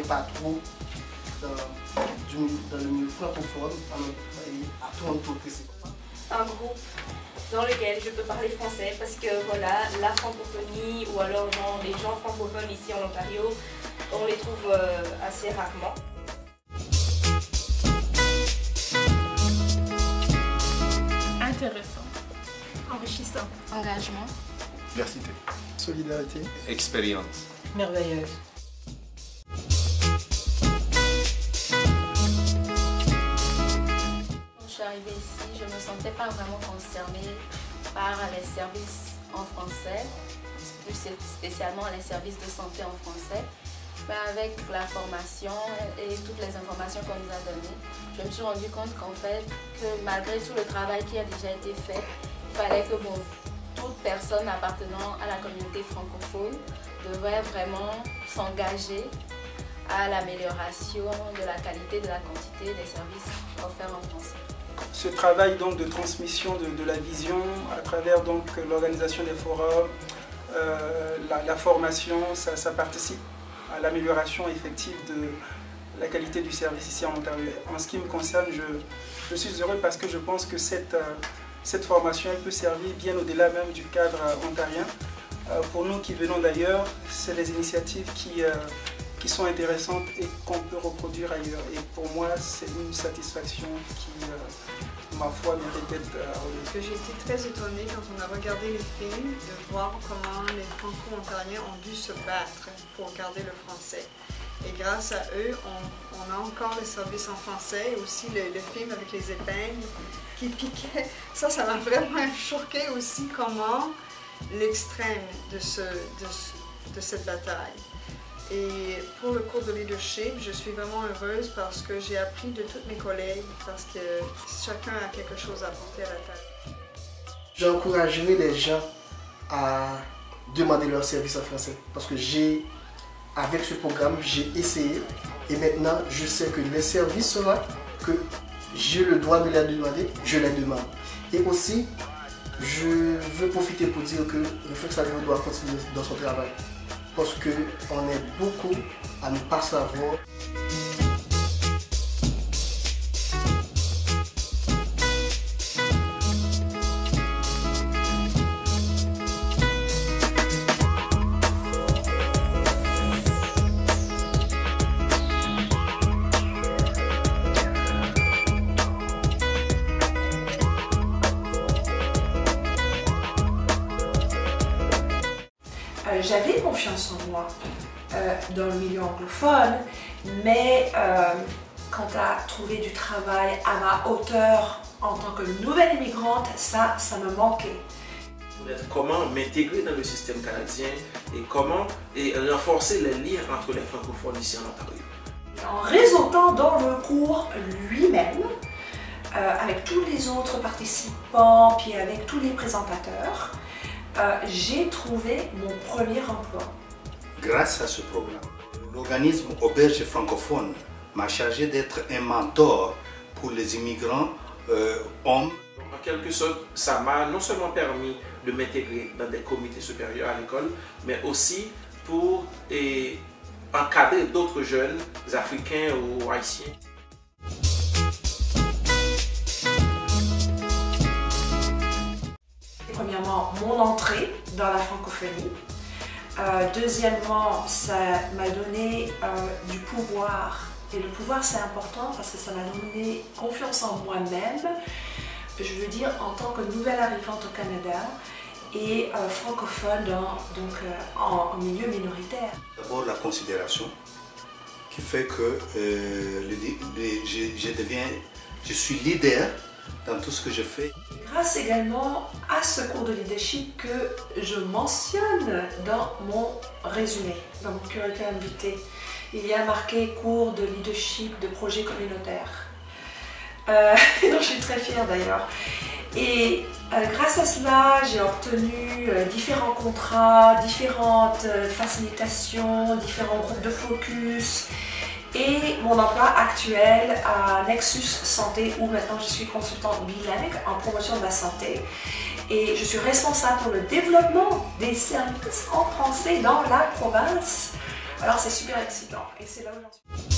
pas trop dans le milieu francophone à tout un tour précis. Un groupe dans lequel je peux parler français parce que voilà, la francophonie ou alors genre, les gens francophones ici en Ontario, on les trouve assez rarement. Intéressant. Enrichissant. Engagement. Diversité. Solidarité. Expérience. Merveilleuse. Quand je suis arrivée ici, je ne me sentais pas vraiment concernée par les services en français, plus spécialement les services de santé en français. Mais avec la formation et toutes les informations qu'on nous a données, je me suis rendu compte qu'en fait, que malgré tout le travail qui a déjà été fait, il fallait que toute personne appartenant à la communauté francophone devrait vraiment s'engager à l'amélioration de la qualité, de la quantité des services offerts en français. Ce travail donc de transmission de la vision à travers donc l'organisation des forums, la formation, ça participe à l'amélioration effective de la qualité du service ici en Ontario. En ce qui me concerne, je suis heureux parce que je pense que cette formation elle peut servir bien au-delà même du cadre ontarien. Pour nous qui venons d'ailleurs, c'est des initiatives qui sont intéressantes et qu'on peut reproduire ailleurs. Et pour moi, c'est une satisfaction qui, ma foi, mérite d'être relevée. J'ai été très étonnée quand on a regardé les films de voir comment les Franco-Ontariens ont dû se battre pour garder le français. Et grâce à eux, on a encore les services en français et aussi le film avec les épingles qui piquaient. Ça m'a vraiment choqué aussi comment l'extrême de cette bataille. Et pour le cours de leadership, je suis vraiment heureuse parce que j'ai appris de tous mes collègues, parce que chacun a quelque chose à apporter à la table. J'encouragerai les gens à demander leur service en français parce que avec ce programme, j'ai essayé et maintenant je sais que les services sont là, que j'ai le droit de les demander, je les demande. Et aussi, je veux profiter pour dire que le Flex Radio doit continuer dans son travail. Parce qu'on est beaucoup à ne pas savoir. J'avais confiance en moi dans le milieu anglophone, mais quant à trouver du travail à ma hauteur en tant que nouvelle immigrante, ça me manquait. Comment m'intégrer dans le système canadien et renforcer les liens entre les francophones ici en Ontario. En réseautant dans le cours lui-même, avec tous les autres participants, puis avec tous les présentateurs, j'ai trouvé mon premier emploi. Grâce à ce programme, l'organisme Auberge francophone m'a chargé d'être un mentor pour les immigrants hommes. En quelque sorte, ça m'a non seulement permis de m'intégrer dans des comités supérieurs à l'école, mais aussi pour encadrer d'autres jeunes africains ou haïtiens. Premièrement, mon entrée dans la francophonie. Deuxièmement, ça m'a donné du pouvoir. Et le pouvoir, c'est important parce que ça m'a donné confiance en moi-même. Je veux dire, en tant que nouvelle arrivante au Canada et francophone en milieu minoritaire. D'abord, la considération qui fait que je suis leader dans tout ce que je fais. Grâce également à ce cours de leadership que je mentionne dans mon résumé, dans mon curriculum vitae. Il y a marqué cours de leadership de projet communautaire. dont je suis très fière d'ailleurs. Et grâce à cela, j'ai obtenu différents contrats, différentes facilitations, différents groupes de focus. Et mon emploi actuel à Nexus Santé, où maintenant je suis consultante bilingue en promotion de la santé. Et je suis responsable pour le développement des services en français dans la province Alors c'est super excitant et c'est là où j'en suis.